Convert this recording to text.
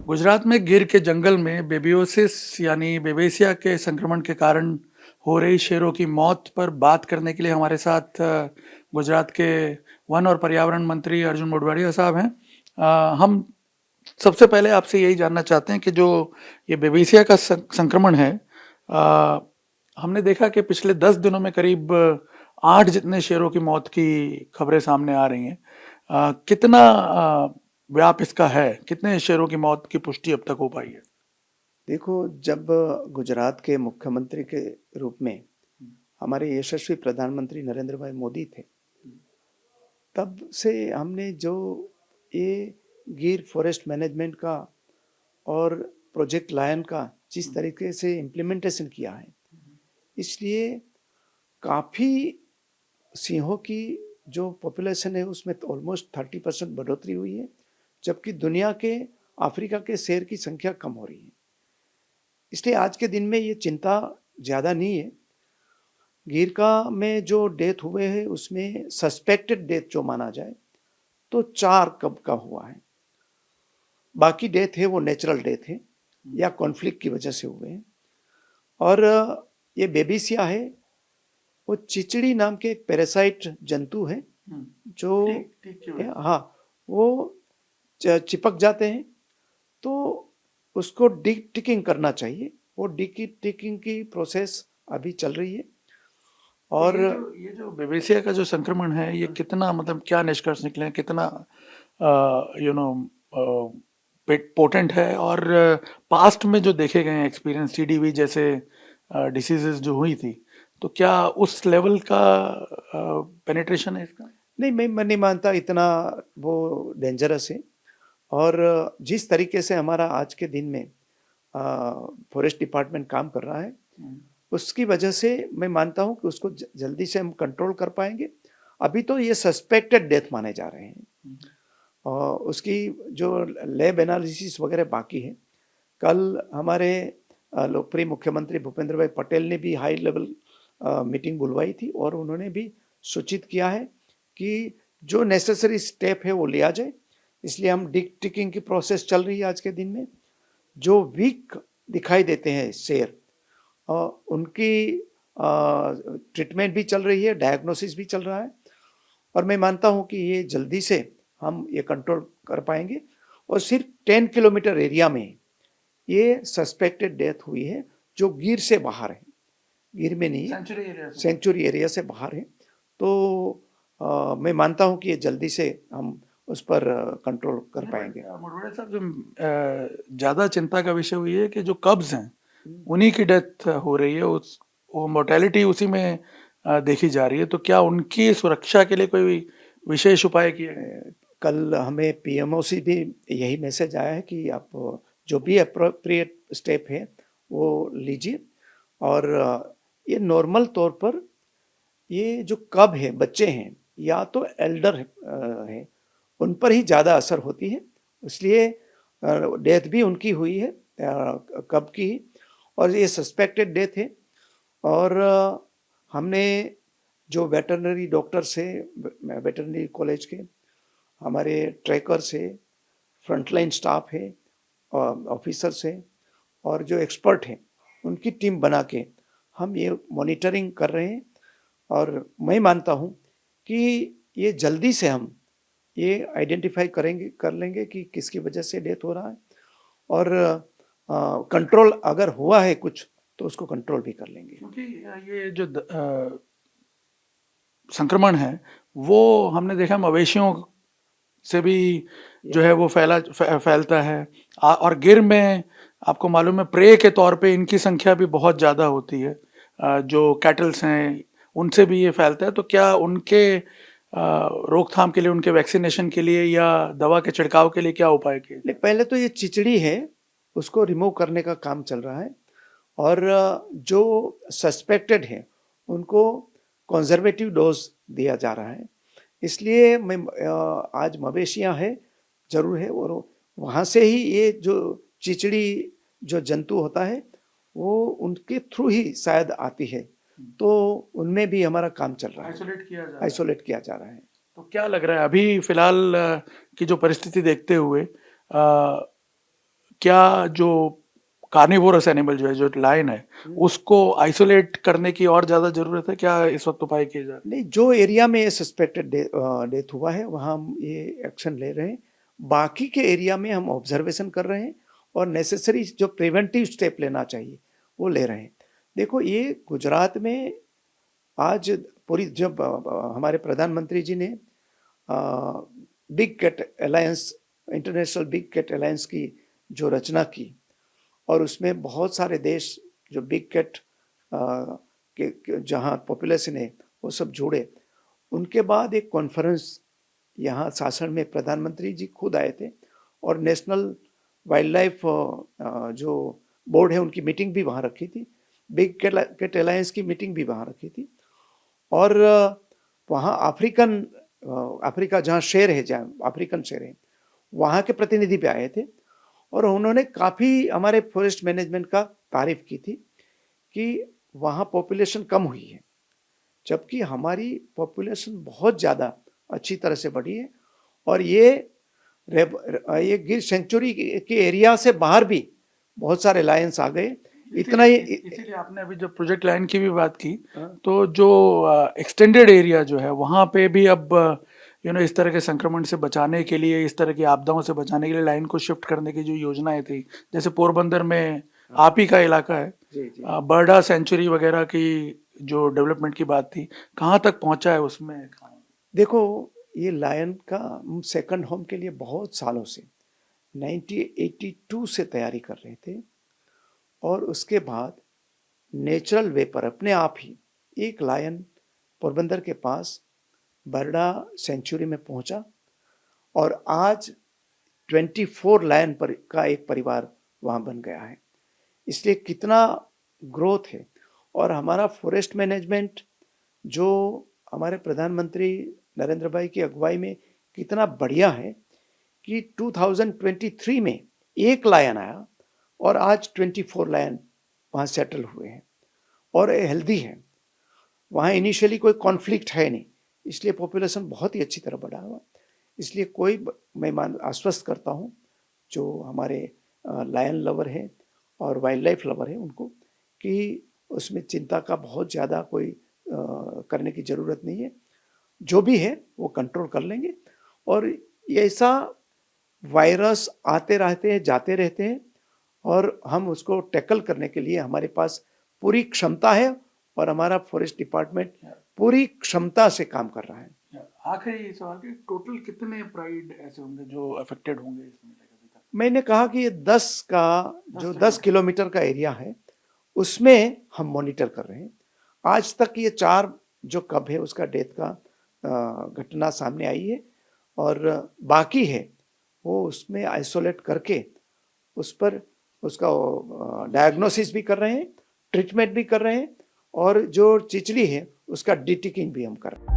गुजरात में गिर के जंगल में बेबियोसिस यानी बेबेसिया के संक्रमण के कारण हो रही शेरों की मौत पर बात करने के लिए हमारे साथ गुजरात के वन और पर्यावरण मंत्री अर्जुन मोढवाडिया साहब हैं। हम सबसे पहले आपसे यही जानना चाहते हैं कि जो ये बेबेसिया का संक्रमण है, हमने देखा कि पिछले 10 दिनों में करीब 8 जितने शेरों की मौत की खबरें सामने आ रही हैं। कितना व्याप इसका है, कितने शेरों की मौत की पुष्टि अब तक हो पाई है? देखो, जब गुजरात के मुख्यमंत्री के रूप में हमारे यशस्वी प्रधानमंत्री नरेंद्र भाई मोदी थे, तब से हमने जो ये गिर फॉरेस्ट मैनेजमेंट का और प्रोजेक्ट लायन का जिस तरीके से इम्प्लीमेंटेशन किया है, इसलिए काफ़ी सिंहों की जो पॉपुलेशन है उसमें तो ऑलमोस्ट 30% बढ़ोतरी हुई है, जबकि दुनिया के अफ्रीका के शेर की संख्या कम हो रही है। इसलिए आज के दिन में ये चिंता ज़्यादा नहीं है। गिर का में जो डेथ हुए हैं उसमें सस्पेक्टेड डेथ जो माना जाए तो 4 कब का हुआ है। बाकी डेथ है वो नेचुरल डेथ है या कॉन्फ्लिक्ट की वजह से हुए हैं। और ये बेबीसिया है, वो चिचड़ी नाम के एक पैरासाइट जंतु है जो हाँ, वो चिपक जाते हैं, तो उसको टिकिंग करना चाहिए। वो टिकिंग की प्रोसेस अभी चल रही है। और ये जो बेबेसिया का जो संक्रमण है, ये कितना, मतलब क्या निष्कर्ष निकले हैं, कितना यू नो पोटेंट है? और पास्ट में जो देखे गए एक्सपीरियंस, टीडीवी जैसे डिसीजेस जो हुई थी, तो क्या उस लेवल का पेनिट्रेशन है इसका? नहीं, मैं नहीं मानता इतना वो डेंजरस है। और जिस तरीके से हमारा आज के दिन में फॉरेस्ट डिपार्टमेंट काम कर रहा है, उसकी वजह से मैं मानता हूँ कि उसको जल्दी से हम कंट्रोल कर पाएंगे। अभी तो ये सस्पेक्टेड डेथ माने जा रहे हैं और उसकी जो लैब एनालिसिस वगैरह बाकी है। कल हमारे लोकप्रिय मुख्यमंत्री भूपेंद्र भाई पटेल ने भी हाई लेवल मीटिंग बुलवाई थी और उन्होंने भी सूचित किया है कि जो नेसेसरी स्टेप है वो लिया जाए। इसलिए हम टिकिंग की प्रोसेस चल रही है आज के दिन में। जो वीक दिखाई देते हैं शेर, उनकी ट्रीटमेंट भी चल रही है, डायग्नोसिस भी चल रहा है। और मैं मानता हूँ कि ये जल्दी से हम ये कंट्रोल कर पाएंगे। और सिर्फ 10 किलोमीटर एरिया में ये सस्पेक्टेड डेथ हुई है जो गिर से बाहर है, गिर में नहीं है, सेंचुरी एरिया से बाहर है। तो मैं मानता हूँ कि ये जल्दी से हम उस पर कंट्रोल कर पाएंगे। मोढवाडिया साहब, जो ज़्यादा चिंता का विषय हुई है कि जो कब्ज हैं उन्हीं की डेथ हो रही है, वो मोर्टेलिटी उसी में देखी जा रही है। तो क्या उनकी सुरक्षा के लिए कोई विशेष उपाय किए गए? कल हमें पीएमओ से भी यही मैसेज आया है कि आप जो भी अप्रोप्रिएट स्टेप है वो लीजिए। और ये नॉर्मल तौर पर ये जो कब है, बच्चे हैं या तो एल्डर है, उन पर ही ज़्यादा असर होती है। इसलिए डेथ भी उनकी हुई है, कब की। और ये सस्पेक्टेड डेथ है। और हमने जो वेटरनरी डॉक्टर से, वेटरनरी कॉलेज के हमारे ट्रैकर से, फ्रंटलाइन स्टाफ है, ऑफिसर्स हैं और जो एक्सपर्ट हैं, उनकी टीम बना के हम ये मॉनिटरिंग कर रहे हैं। और मैं मानता हूँ कि ये जल्दी से हम ये आइडेंटिफाई कर लेंगे कि किसकी वजह से डेथ हो रहा है। और कंट्रोल अगर हुआ है कुछ तो उसको कंट्रोल भी कर लेंगे। क्योंकि ये जो संक्रमण है वो हमने देखा मवेशियों से भी जो है वो फैलता है। और गिर में आपको मालूम है प्रे के तौर पे इनकी संख्या भी बहुत ज़्यादा होती है। जो कैटल्स हैं उनसे भी ये फैलता है। तो क्या उनके रोकथाम के लिए, उनके वैक्सीनेशन के लिए या दवा के छिड़काव के लिए क्या उपाय किए? नहीं, पहले तो ये चिचड़ी है, उसको रिमूव करने का काम चल रहा है। और जो सस्पेक्टेड है उनको कंजर्वेटिव डोज दिया जा रहा है। इसलिए मैं आज मवेशियां हैं जरूर है, और वहाँ से ही ये जो चिचड़ी जो जंतु होता है वो उनके थ्रू ही शायद आती है। तो उनमें भी हमारा काम चल रहा है, आइसोलेट किया जा रहा है। तो क्या लग रहा है अभी फिलहाल की जो परिस्थिति देखते हुए, क्या जो कार्निवोरस एनिमल जो है, जो लायन है, उसको आइसोलेट करने की और ज्यादा जरूरत है? क्या इस वक्त उपाय किए जा रहे हैं? नहीं, जो एरिया में ये सस्पेक्टेड डेथ हुआ है वहाँ हम ये एक्शन ले रहे हैं। बाकी के एरिया में हम ऑब्जर्वेशन कर रहे हैं और नेसेसरी जो प्रिवेंटिव स्टेप लेना चाहिए वो ले रहे हैं। देखो, ये गुजरात में आज पूरी जब हमारे प्रधानमंत्री जी ने big cat alliance, international big cat alliance की जो रचना की और उसमें बहुत सारे देश जो बिग कैट के जहाँ पॉपुलेशन है वो सब जुड़े, उनके बाद एक कॉन्फ्रेंस यहाँ सासन में प्रधानमंत्री जी खुद आए थे और नेशनल वाइल्ड लाइफ जो बोर्ड है उनकी मीटिंग भी वहाँ रखी थी, बिग कैट अलायंस की मीटिंग भी वहाँ रखी थी। और वहाँ अफ्रीका जहाँ शेर है, जहाँ अफ्रीकन शेर है, वहाँ के प्रतिनिधि भी आए थे और उन्होंने काफ़ी हमारे फॉरेस्ट मैनेजमेंट का तारीफ की थी कि वहाँ पॉपुलेशन कम हुई है, जबकि हमारी पॉपुलेशन बहुत ज़्यादा अच्छी तरह से बढ़ी है। और ये गिर सेंचुरी के एरिया से बाहर भी बहुत सारे लायंस आ गए। इतना ही इसीलिए आपने अभी जब प्रोजेक्ट लाइन की भी बात की, तो जो एक्सटेंडेड एरिया जो है वहाँ पे भी अब इस तरह के संक्रमण से बचाने के लिए, इस तरह की आपदाओं से बचाने के लिए लाइन को शिफ्ट करने की जो योजनाएं थी, जैसे पोरबंदर में आप ही का इलाका है, बर्डा सेंचुरी वगैरह की जो डेवलपमेंट की बात थी, कहाँ तक पहुंचा है उसमें? देखो, ये लायन का सेकंड होम के लिए बहुत सालों से 1982 से तैयारी कर रहे थे और उसके बाद नेचुरल वे पर अपने आप ही एक लायन पोरबंदर के पास बर्डा सेंचुरी में पहुंचा और आज 24 लायन पर का एक परिवार वहाँ बन गया है। इसलिए कितना ग्रोथ है। और हमारा फॉरेस्ट मैनेजमेंट जो हमारे प्रधानमंत्री नरेंद्र भाई की अगुवाई में कितना बढ़िया है कि 2023 में एक लायन आया और आज 24 लायन वहाँ सेटल हुए हैं और हेल्दी है। वहाँ इनिशियली कोई कॉन्फ्लिक्ट है नहीं, इसलिए पॉपुलेशन बहुत ही अच्छी तरह बढ़ा हुआ। इसलिए मैं आश्वस्त करता हूँ जो हमारे लायन लवर हैं और वाइल्ड लाइफ लवर हैं उनको, कि उसमें चिंता का बहुत ज़्यादा कोई करने की ज़रूरत नहीं है। जो भी है वो कंट्रोल कर लेंगे और ऐसा वायरस आते रहते हैं, जाते रहते हैं और हम उसको टैकल करने के लिए हमारे पास पूरी क्षमता है और हमारा फॉरेस्ट डिपार्टमेंट पूरी क्षमता से काम कर रहा है। आखिरी सवाल कि टोटल कितने प्राइड ऐसे होंगे जो अफेक्टेड होंगे इसमें? मैंने कहा कि ये 10 किलोमीटर का एरिया है, उसमें हम मॉनिटर कर रहे हैं। आज तक ये 4 जो कब है उसका डेथ का घटना सामने आई है और बाकी है वो उसमें आइसोलेट करके उस पर उसका डायग्नोसिस भी कर रहे हैं, ट्रीटमेंट भी कर रहे हैं और जो चिचली है उसका डिटिकिंग भी हम कर रहे हैं।